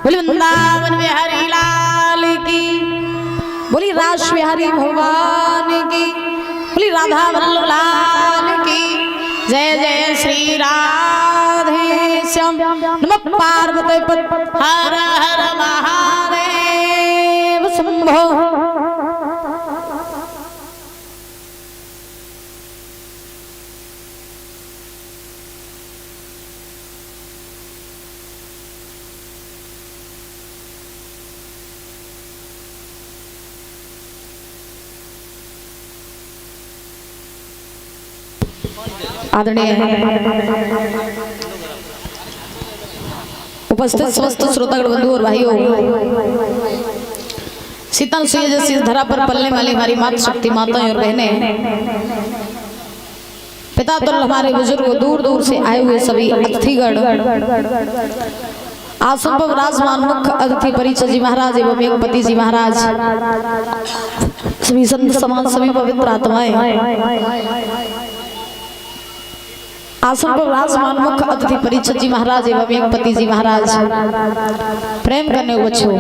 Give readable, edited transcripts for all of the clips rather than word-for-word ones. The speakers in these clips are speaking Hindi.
वृंदावन बिहारी लाल की, बोली रास बिहारी भगवान की, बोली राधा वल्लभ लाल की जय। जय श्री राधे श्याम। नमः पार्वती पते हर हर महादेव शंभो। आदरणीय उपस्थित समस्त श्रोतागण बंधु और भाइयों, शीतल सुय जैसी धरा पर पलने वाली हमारी माता शक्ति माताएं और बहनें, पिता तो हमारे बुजुर्ग, दूर दूर से आए हुए सभी अतिथिगण, आसन पर विराजमान मुख्य अतिथि परिचय जी महाराज एवं योगपति जी महाराज, सभी संत समाज, सभी पवित्र आत्माएं, आसन पर विराजमान मुख्य अतिथि परिचय जी महाराज एवं योगपति जी महाराज, प्रेम करने बच्चों,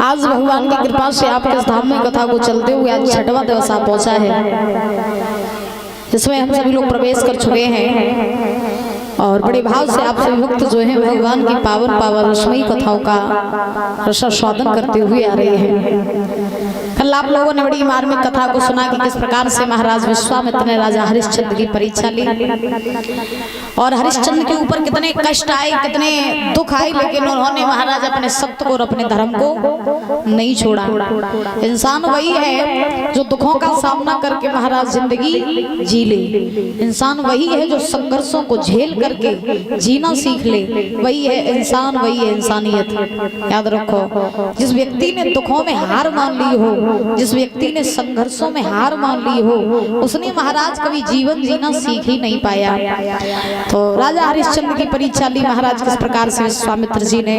आज भगवान की कृपा से आपके इस धाम में कथा को चलते हुए आज 6वां दिवस आ पहुंचा है, जिसमें हम सभी लोग प्रवेश कर चुके हैं और बड़े भाव से आप सभी भक्त जो हैं भगवान की पावन पावन रसमयी कथाओं का रसास्वादन करते हुए आ रहे हैं। कल आप लोगों ने बड़ी मार्मिक कथा को सुना कि किस प्रकार से महाराज विश्वामित्र ने राजा हरिश्चंद्र की परीक्षा ली और हरिश्चंद्र के ऊपर कितने कष्ट आए, कितने दुख आए, लेकिन उन्होंने महाराज अपने सत्य को और अपने धर्म को नहीं छोड़ा। इंसान वही है जो दुखों का सामना करके महाराज जिंदगी जी ले, इंसान वही है जो संघर्षों को झेल करके जीना सीख ले, वही है इंसान, वही है इंसानियत। याद रखो, जिस व्यक्ति ने दुखों में हार मान ली हो, जिस व्यक्ति ने संघर्षों में हार मान ली हो, उसने महाराज कभी जीवन जीना सीख ही नहीं पाया। तो राजा हरिश्चंद्र की परीक्षा ली महाराज किस प्रकार से विश्वामित्र जी ने,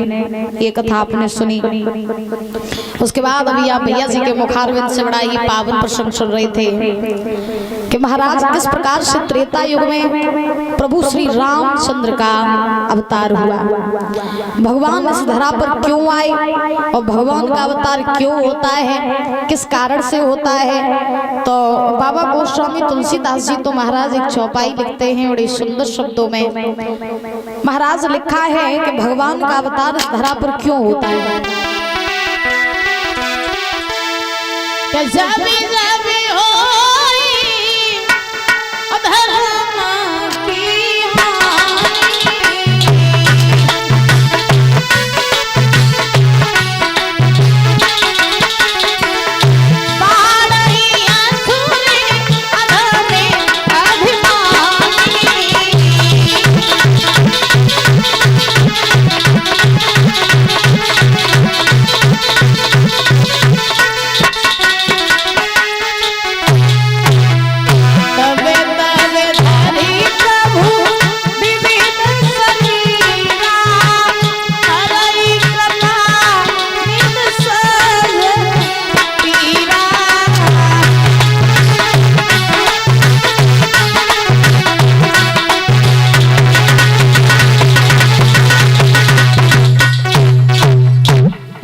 ये कथा आपने सुनी। उसके बाद अभी आप भैया जी के मुखारविंद से बड़ा ही पावन प्रसंग सुन रहे थे कि महाराज किस प्रकार से त्रेता युग में प्रभु श्री रामचंद्र का अवतार हुआ, भगवान इस धरा पर क्यों आए और भगवान का अवतार क्यों होता है, किस कारण से होता है। तो बाबा गोस्वामी तुलसीदास जी तो महाराज एक चौपाई लिखते हैं बड़े सुंदर शब्दों में, महाराज लिखा है कि भगवान का अवतार इस धरा पर क्यों होता है।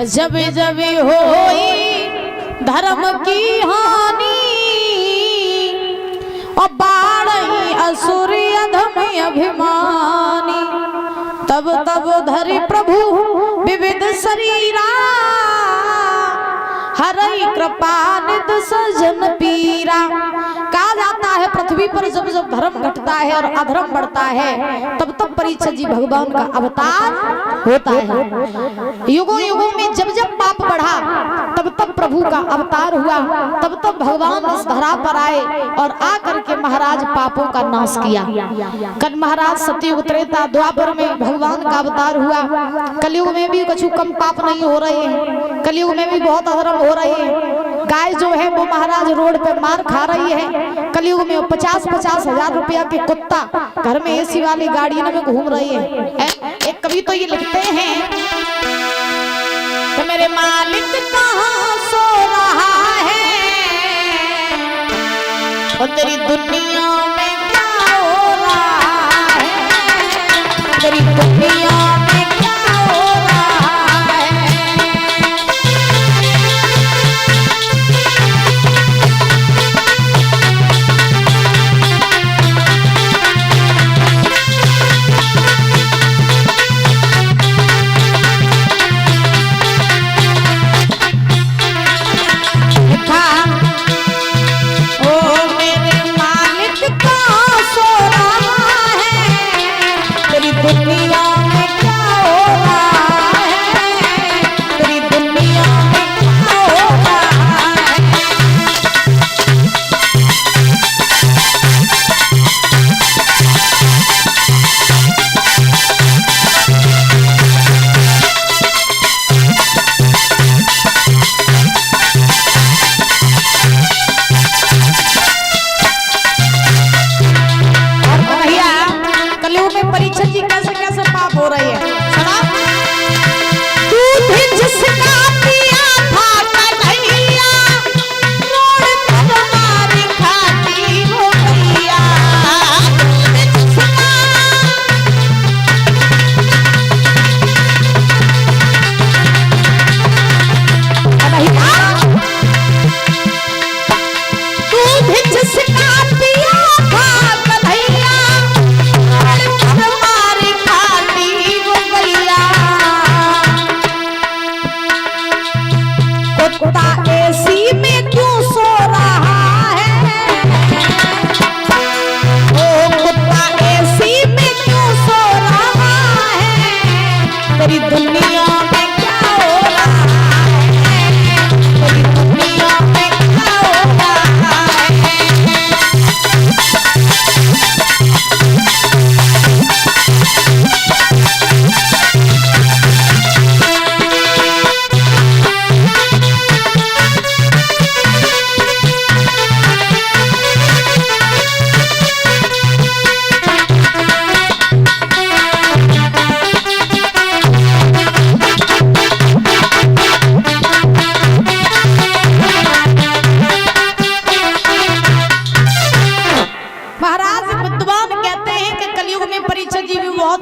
जब जब होई धर्म की हानि और बाढ़ई असुर अधम अभिमानी, तब तब धरि प्रभु विविध शरीरा, हरई कृपा निध सजन पीरा। कहा जाता है पृथ्वी पर जब जब धर्म घटता है और अधर्म बढ़ता है, तब तब परीक्षित जी भगवान का अवतार होता है। युगों युगों में जब जब पाप बढ़ा, तब तब प्रभु का अवतार हुआ, तब तब भगवान इस धरा पर आए और आकर के महाराज पापों का नाश किया। कल महाराज सतयुग त्रेता द्वापर में भगवान का अवतार हुआ, कलयुग में भी कुछ कम पाप नहीं हो रहे हैं, कलयुग में भी बहुत अधर्म हो रहे हैं। गाय जो है वो महाराज रोड पे मार खा रही है। कलयुग में 50-50 हजार रुपया के कुत्ता घर में एसी वाली गाड़ियों में घूम रही है। एक कवि तो ये लिखते हैं कि मेरे मालिक कहाँ सो रहा है और तेरी दुनिया में क्या हो रहा है, तेरी दुनिया में क्या हो रहा है।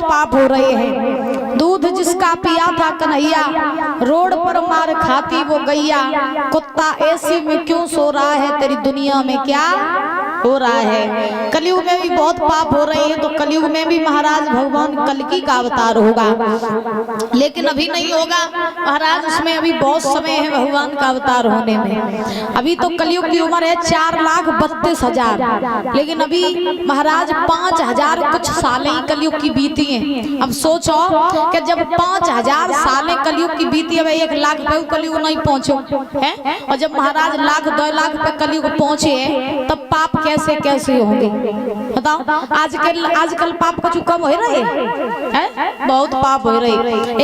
पाप हो रहे हैं। दूध जिसका पिया था कन्हैया, रोड पर मार खाती वो गैया। कुत्ता एसी में क्यों सो रहा है, तेरी दुनिया में क्या हो रहा है। कलयुग में भी बहुत पाप हो रहे हैं, तो कलयुग में भी महाराज भगवान कल्कि का अवतार होगा, लेकिन अभी नहीं होगा महाराज, उसमें अभी बहुत समय है भगवान का अवतार होने में। अभी तो कलयुग की उम्र है 4,32,000, लेकिन अभी महाराज 5,000 कुछ सालें ही कलयुग की बीती हैं। अब सोचो कि जब 5,000 सालें कलयुग की बीती, अब 1 लाख पे कलयुग नहीं पहुंचो है, और जब महाराज 1,00,000 2 लाख पे कलयुग पहुंचे तब पाप कैसे कैसे होंगे बताओ। आजकल पाप कुछ कम हो रहे हैं, बहुत पाप हो रहे।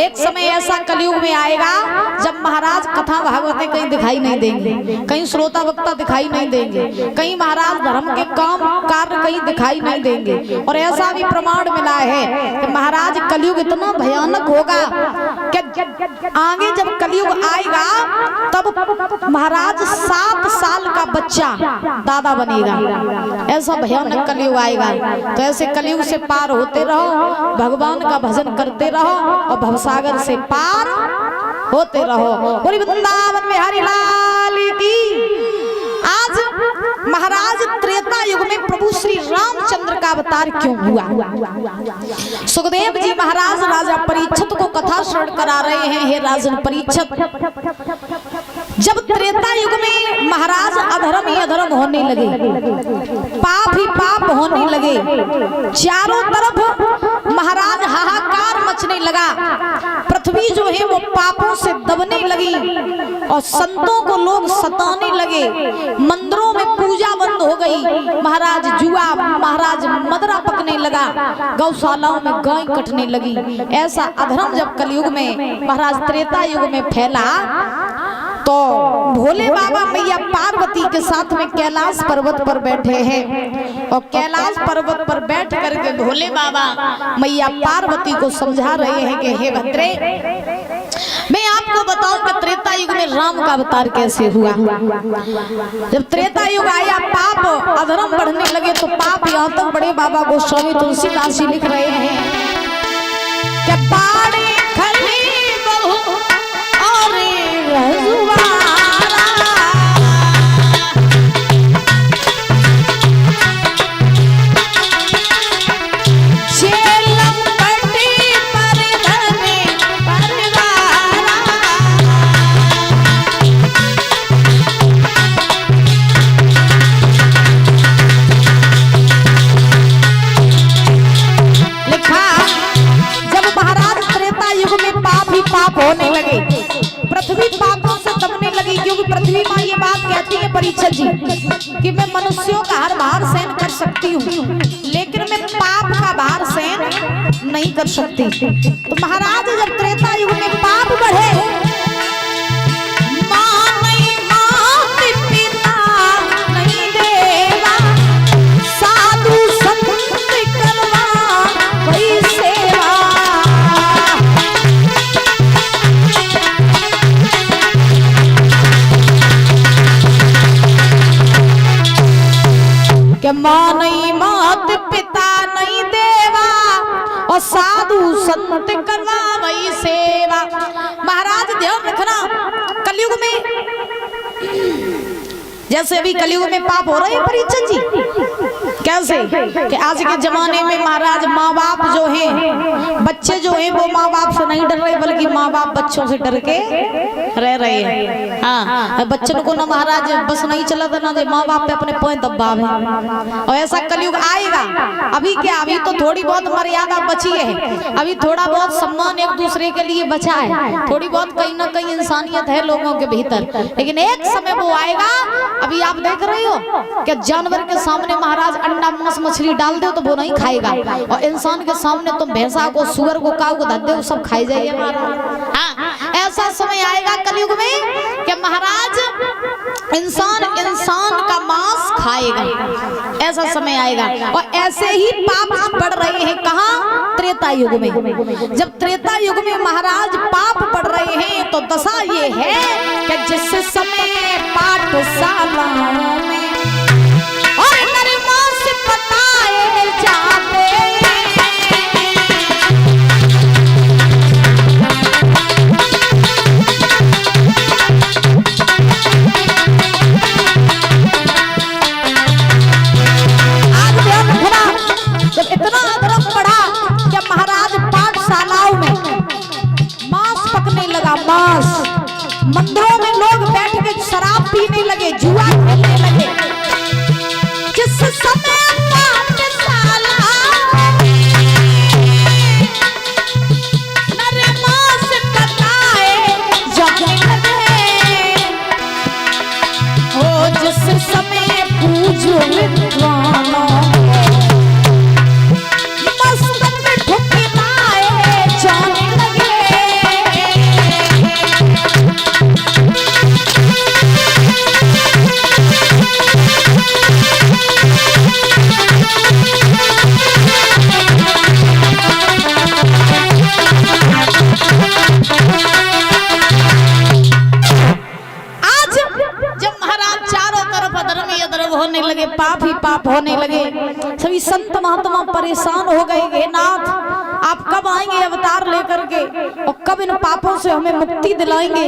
एक समय ऐसा कलयुग में आएगा जब महाराज कथा भागवत कहीं दिखाई नहीं देंगे, कहीं श्रोता वक्ता दिखाई नहीं देंगे, कहीं महाराज धर्म के काम कार्य कहीं दिखाई नहीं देंगे। और ऐसा भी प्रमाण मिला है कि महाराज कलयुग इतना भयानक होगा कि आगे जब कलयुग आएगा तब महाराज 7 साल का बच्चा दादा बनेगा। ऐसा भयानक कलयुग आएगा। तो ऐसे कलयुग से पार होते रहो, भगवान का भजन करते रहो और भवसागर से पार होते रहो। पूरी वृंदावन में हरि लाल की। आज महाराज त्रेता युग में प्रभु श्री रामचंद्र का अवतार क्यों हुआ? सुखदेव जी महाराज राजा परीक्षित को कथा श्रवण करा रहे हैं। हे राजन परीक्षित, जब त्रेता युग में महाराज अधर्म ही अधर्म होने लगे, पाप ही पाप होने लगे, चारों तरफ महाराज हाहाकार मचने लगा, पृथ्वी जो है वो पापों से दबने लगी और संतों को लोग सताने लगे, मंदिरों में पूजा बंद हो गई, महाराज जुआ, महाराज मदरा पकने लगा, गौशालाओं में गाय कटने लगी। ऐसा अधर्म जब कलयुग में महाराज त्रेता युग में फैला तो भोले बाबा मैया पार्वती के साथ में कैलाश पर्वत पर बैठे हैं और कैलाश पर्वत पर बैठ करके भोले बाबा मैया पार्वती को समझा रहे हैं कि हे भद्रे, मैं आपको बताऊं कि त्रेता युग में राम का अवतार कैसे हुआ। जब त्रेता युग आया, पाप अधर्म बढ़ने लगे तो पाप यहाँ तक बड़े बाबा गोस्वामी तुलसीदास जी लिख रहे हैं कि बाड़े खली बहु और रजुआरा, झेलम पटी पर धने परवारा, लिखा जब महाराज त्रेता युग में पाप ही पाप होने लगे, पृथ्वी पापों से दबने लगी, क्योंकि पृथ्वी माँ ये बात कहती है परीक्षित जी कि मैं मनुष्यों का हर भार सहन कर सकती हूँ, लेकिन मैं पाप का भार सहन नहीं कर सकती। तो महाराज जब त्रेता युग में पाप बढ़े, माँ नहीं मात पिता नहीं देवा, साधु संत करवा वही सेवा, कि माँ नहीं मात पिता नहीं देवा और साधु संत करवा वही सेवा। महाराज ध्यान रखना, कलयुग में जैसे अभी कलयुग में पाप हो रहे हैं परीक्षित जी, कैसे कि आज के जमाने में महाराज माँ बाप जो हैं, बच्चे जो हैं वो माँ बाप से नहीं डर रहे, बल्कि माँ बाप बच्चों से डर के रह रहे हैं। हाँ, बच्चों को ना महाराज बस नहीं चला था ना माँ बाप पे अपने पॉइंट दबाव है, और ऐसा कलयुग आएगा। अभी क्या, अभी तो थोड़ी बहुत मर्यादा बची है, अभी थोड़ा बहुत सम्मान एक दूसरे के लिए बचा है, थोड़ी बहुत कहीं ना कहीं इंसानियत है लोगों के भीतर, लेकिन एक समय वो आएगा। अभी आप देख रहे हो कि जानवर के सामने महाराज अंडा मांस मछली डाल दो तो वो नहीं खाएगा, और इंसान के सामने तुम भैंसा को सुअर को काऊ को धर दो सब खाई जाइए महाराज। हाँ, ऐसा समय आएगा कलयुग में कि महाराज इंसान का मांस खाएगा, ऐसा समय आएगा। और ऐसे ही पाप बढ़ रहे हैं, कहाँ? त्रेता युग में। जब त्रेता युग में महाराज पाप बढ़ रहे हैं तो दशा ये है कि जिस समय पाठशालाओं में और नरमास बताए जाते, जब इतना अधर्म बढ़ा कि महाराज पाठशालाओं में मांस पकने लगा, मांस, मंदिरों में लोग बैठ के शराब पीने लगे, जुआ खेलने लगे। जिस समय पाठशाला नरमास बताए जाने लगे, हो जिस समय पूजो विद्वानों होने लगे, पाप ही पाप होने लगे, सभी संत महात्मा परेशान हो गए। हे नाथ, आप कब आएंगे अवतार लेकर के और कब इन पापों से हमें मुक्ति दिलाएंगे?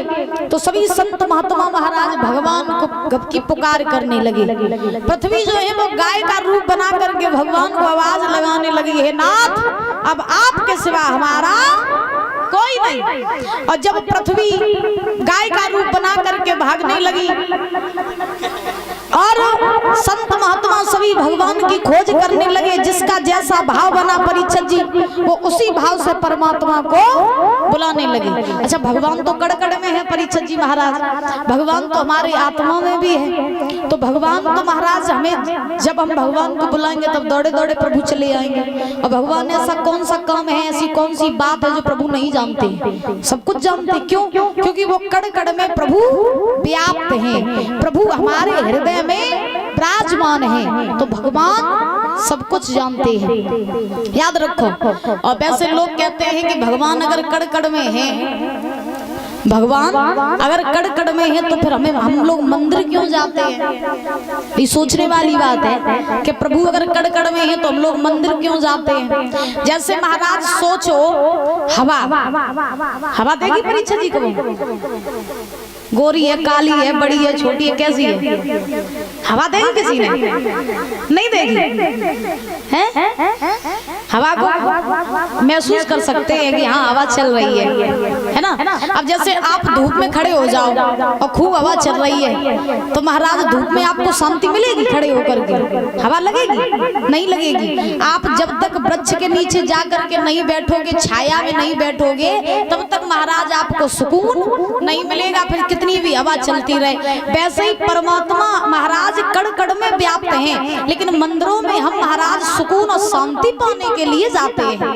तो सभी संत महात्मा महाराज भगवान को की पुकार करने लगे। पृथ्वी जो है वो गाय का रूप बना करके भगवान को आवाज लगाने लगी, हे नाथ, अब आपके सिवा हमारा कोई नहीं। और जब पृथ्वी गाय का रूप बना करके भागने लगी और संत महात्मा सभी भगवान की खोज करने लगे, जिसका जैसा भाव बना परीक्षित जी वो उसी भाव से परमात्मा को बुलाने लगे। अच्छा, भगवान तो कड़ कड़ में है परीक्षित जी महाराज, भगवान तो हमारी आत्मा में भी है। तो भगवान तो महाराज हमें, जब हम भगवान को बुलाएंगे तब दौड़े दौड़े प्रभु चले आएंगे। और भगवान ऐसा कौन सा काम है, ऐसी कौन सी बात है जो प्रभु नहीं जानते? सब कुछ जानते। क्यों? क्योंकि वो कड़ कड़ में प्रभु व्याप्त हैं, प्रभु हमारे हृदय में विराजमान है। तो भगवान सब कुछ जानते हैं, याद रखो। और वैसे लोग कहते हैं कि भगवान अगर कड़ कड़ में है, भगवान अगर कड़ कड़ में है तो फिर हम लोग मंदिर क्यों जाते हैं? ये सोचने वाली बात है कि प्रभु अगर कड़ कड़ में है तो हम लोग मंदिर क्यों जाते हैं। जैसे महाराज सोचो, हवा देगी परीक्षा जी को? गोरी है, काली है, बड़ी है, छोटी है, कैसी है? हवा देगी किसी ने? नहीं देगी। हैं? हवा को महसूस कर सकते हैं कि हाँ हवा चल रही है ना? अब जैसे आप धूप में खड़े हो जाओ और खूब हवा चल रही है तो महाराज धूप में आपको शांति मिलेगी? खड़े होकर के हवा लगेगी? नहीं लगेगी। आप जब तक वृक्ष के नीचे जाकर के नहीं बैठोगे, छाया में नहीं बैठोगे, तब तक महाराज आपको सुकून नहीं मिलेगा, फिर कितनी भी हवा चलती रहे। वैसे ही परमात्मा महाराज कड़ कड़ में व्याप्त हैं, लेकिन मंदिरों में हम महाराज सुकून और शांति पाने के लिए जाते हैं,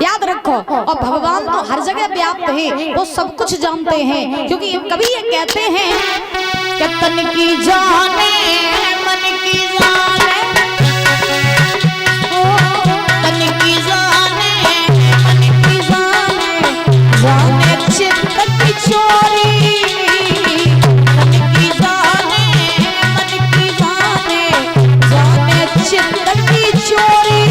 याद रखो। और भगवान तो हर जगह व्याप्त है, वो सब कुछ जानते हैं। क्योंकि कभी ये कहते हैं कि तन की जाने मन की जाने, तन की जाने मन की जाने, जाने चित्त की चोरी, तन की जाने मन की जाने, जाने चित्त की चोरी।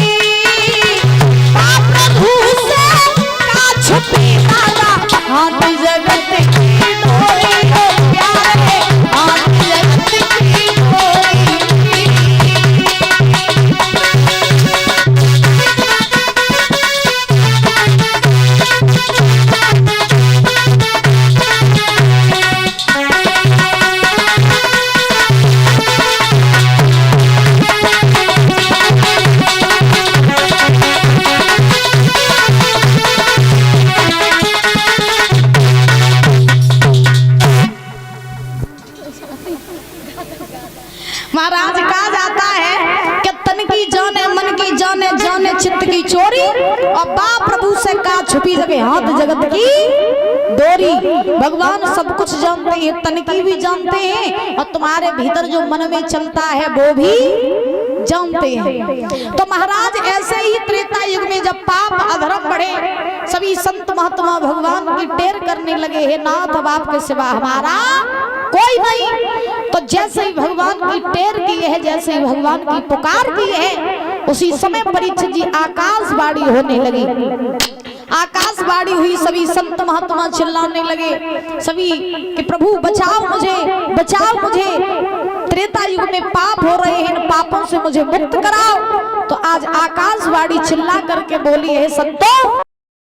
हाथ जगत की डोरी हो प्यारे, हाथ जगत की डोरी। महाराज कहा जाता है कि तन की जाने मन की जाने, जाने चित्त की चोरी। और बा प्रभु से का छुपी जगह, हाथ जगत की डोरी। भगवान सब कुछ जानते हैं, तन की भी जानते हैं और तुम्हारे भीतर जो मन में चलता है वो भी जानते हैं। तो महाराज ऐसे ही त्रेता युग में जब पाप अधर्म बढ़े, सभी संत महात्मा भगवान की टेर करने लगे, हे नाथ अब आपके सिवा हमारा कोई नहीं। तो जैसे ही भगवान की टेर की है, जैसे ही भगवान की पुकार की है, उसी समय परीक्षित जी आकाशवाणी होने लगी। आकाशवाणी हुई, सभी संत महात्मा चिल्लाने लगे, सभी कि प्रभु बचाओ मुझे, बचाओ मुझे, त्रेता युग में पाप हो रहे हैं, इन पापों से मुझे मुक्त कराओ। तो आज आकाशवाणी चिल्ला करके बोली है, संतों